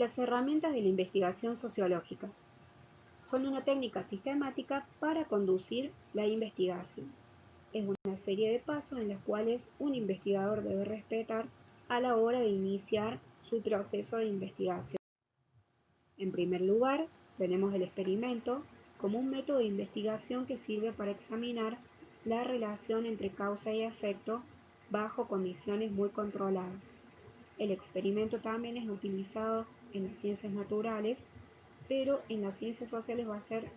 Las herramientas de la investigación sociológica son una técnica sistemática para conducir la investigación. Es una serie de pasos en los cuales un investigador debe respetar a la hora de iniciar su proceso de investigación. En primer lugar, tenemos el experimento como un método de investigación que sirve para examinar la relación entre causa y efecto bajo condiciones muy controladas. El experimento también es utilizado en las ciencias naturales, pero en las ciencias sociales va a ser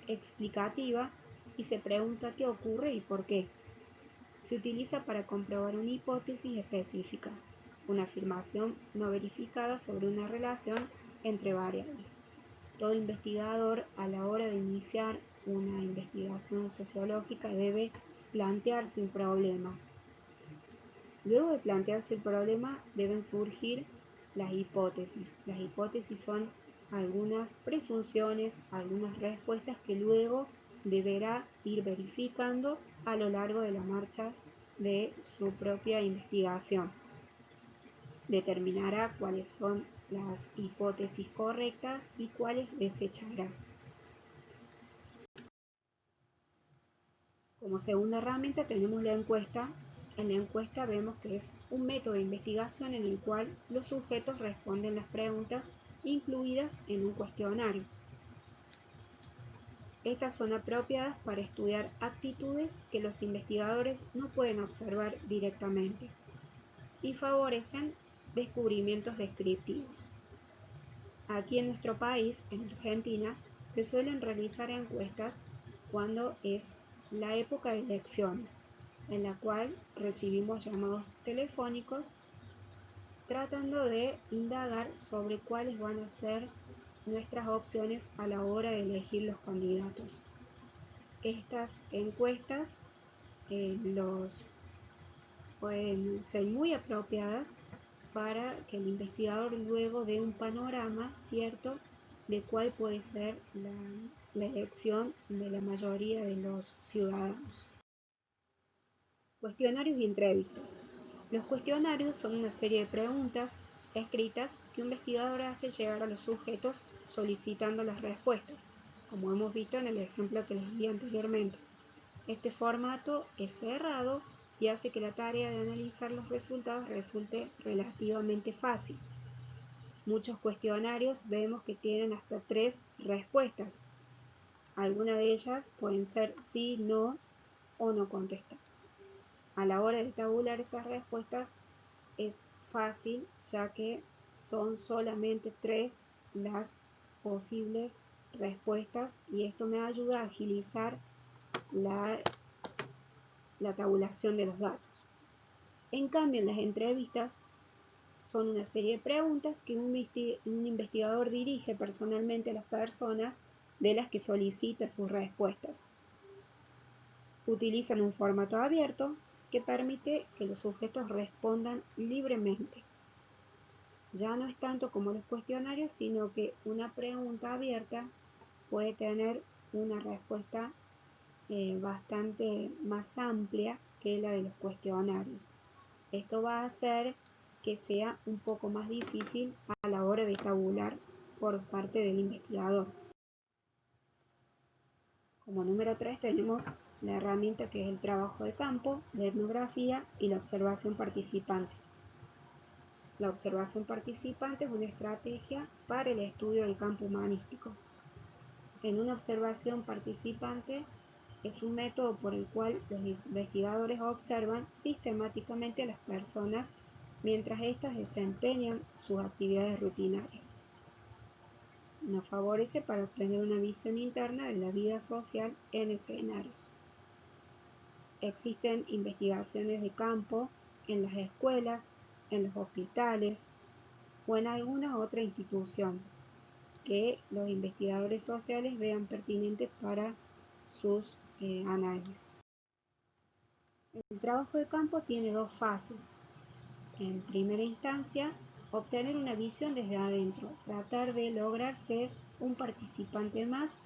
explicativa y se pregunta qué ocurre y por qué. Se utiliza para comprobar una hipótesis específica, una afirmación no verificada sobre una relación entre variables. Todo investigador, a la hora de iniciar una investigación sociológica, debe plantearse un problema. Luego de plantearse el problema, deben surgir las hipótesis. Las hipótesis son algunas presunciones, algunas respuestas que luego deberá ir verificando a lo largo de la marcha de su propia investigación. Determinará cuáles son las hipótesis correctas y cuáles desechará. Como segunda herramienta tenemos la encuesta. En la encuesta vemos que es un método de investigación en el cual los sujetos responden las preguntas incluidas en un cuestionario. Estas son apropiadas para estudiar actitudes que los investigadores no pueden observar directamente y favorecen descubrimientos descriptivos. Aquí en nuestro país, en Argentina, se suelen realizar encuestas cuando es la época de elecciones, en la cual recibimos llamados telefónicos tratando de indagar sobre cuáles van a ser nuestras opciones a la hora de elegir los candidatos. Estas encuestas pueden ser muy apropiadas para que el investigador luego dé un panorama cierto de cuál puede ser la elección de la mayoría de los ciudadanos. Cuestionarios y entrevistas. Los cuestionarios son una serie de preguntas escritas que un investigador hace llegar a los sujetos solicitando las respuestas, como hemos visto en el ejemplo que les di anteriormente. Este formato es cerrado y hace que la tarea de analizar los resultados resulte relativamente fácil. Muchos cuestionarios vemos que tienen hasta 3 respuestas. Algunas de ellas pueden ser sí, no o no contestar. A la hora de tabular esas respuestas es fácil, ya que son solamente 3 las posibles respuestas y esto me ayuda a agilizar la tabulación de los datos. En cambio, en las entrevistas son una serie de preguntas que un investigador dirige personalmente a las personas de las que solicita sus respuestas. Utilizan un formato abierto que permite que los sujetos respondan libremente. Ya no es tanto como los cuestionarios, sino que una pregunta abierta puede tener una respuesta bastante más amplia que la de los cuestionarios. Esto va a hacer que sea un poco más difícil a la hora de tabular por parte del investigador. Como número 3 tenemos la herramienta que es el trabajo de campo, la etnografía y la observación participante. La observación participante es una estrategia para el estudio del campo humanístico. En una observación participante es un método por el cual los investigadores observan sistemáticamente a las personas mientras éstas desempeñan sus actividades rutinarias. Nos favorece para obtener una visión interna de la vida social en escenarios. Existen investigaciones de campo en las escuelas, en los hospitales o en alguna otra institución que los investigadores sociales vean pertinente para sus análisis. El trabajo de campo tiene 2 fases. En primera instancia, obtener una visión desde adentro, tratar de lograr ser un participante más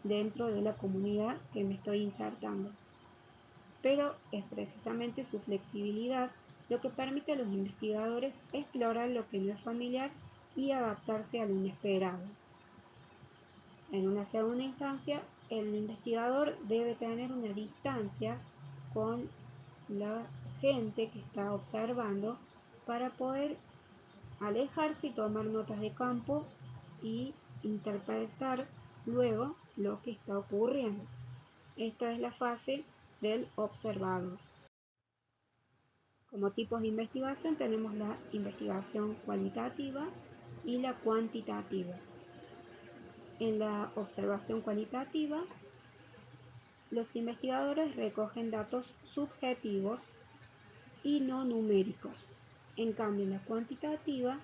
dentro de la comunidad que me estoy insertando. Pero es precisamente su flexibilidad lo que permite a los investigadores explorar lo que no es familiar y adaptarse a lo inesperado. En una segunda instancia, el investigador debe tener una distancia con la gente que está observando para poder alejarse y tomar notas de campo y interpretar luego lo que está ocurriendo. Esta es la fase del observador. Como tipos de investigación tenemos la investigación cualitativa y la cuantitativa. En la observación cualitativa, los investigadores recogen datos subjetivos y no numéricos. En cambio, en la cuantitativa,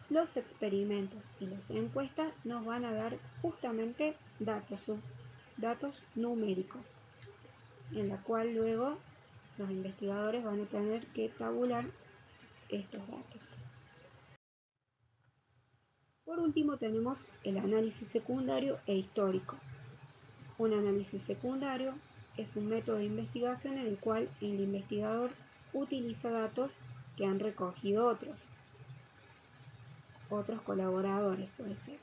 los experimentos y las encuestas nos van a dar justamente datos numéricos, en la cual luego los investigadores van a tener que tabular estos datos. Por último tenemos el análisis secundario e histórico. Un análisis secundario es un método de investigación en el cual el investigador utiliza datos que han recogido otros colaboradores, puede ser.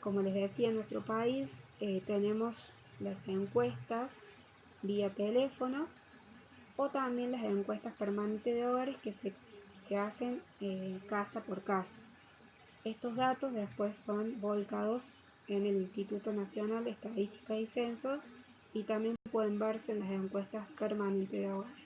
Como les decía, en nuestro país tenemos las encuestas vía teléfono o también las encuestas permanentes de hogares que se hacen casa por casa. Estos datos después son volcados en el Instituto Nacional de Estadística y Censos y también pueden verse en las encuestas permanentes de hogares.